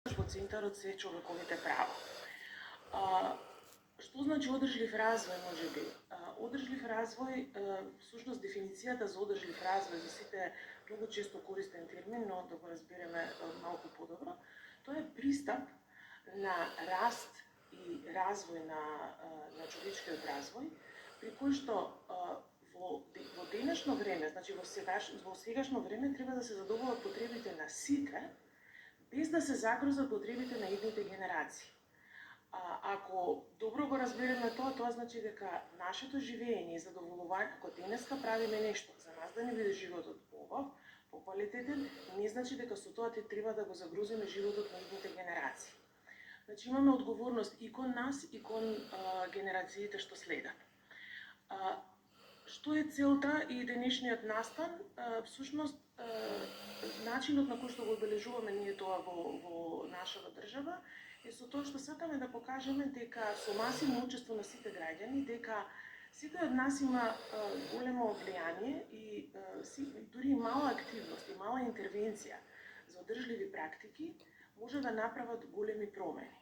во центарот се човековите права. Што значи одржлив развој, можеби? Одржлив развој, всушност дефиницијата за одржлив развој, за сите многу често користен термин, но да го разбереме малку подобро, тоа е пристап на раст и развој на човечкиот развој, при кој што во денешно време, значи во сегашно време треба да се задоволат потребите на сите, без да се загрозат потребите на идните генерации. Ако добро го разбереме тоа, тоа значи дека нашето живење и задоволување, ако денеска правиме нешто за нас да не биде животот побав, поквалитетен, не значи дека со тоа треба да го загрозиме животот на идните генерации. Значи имаме одговорност и кон нас и кон генерациите што следат. Што е целта и денешниот настан? Всушност, начинот на кој што го обележуваме ние тоа во нашата држава е со тоа што сакаме да покажеме дека со масивно учество на сите граѓани, дека секој од нас има големо влијание и дури мала активност и мала интервенција за одржливи практики може да направат големи промени.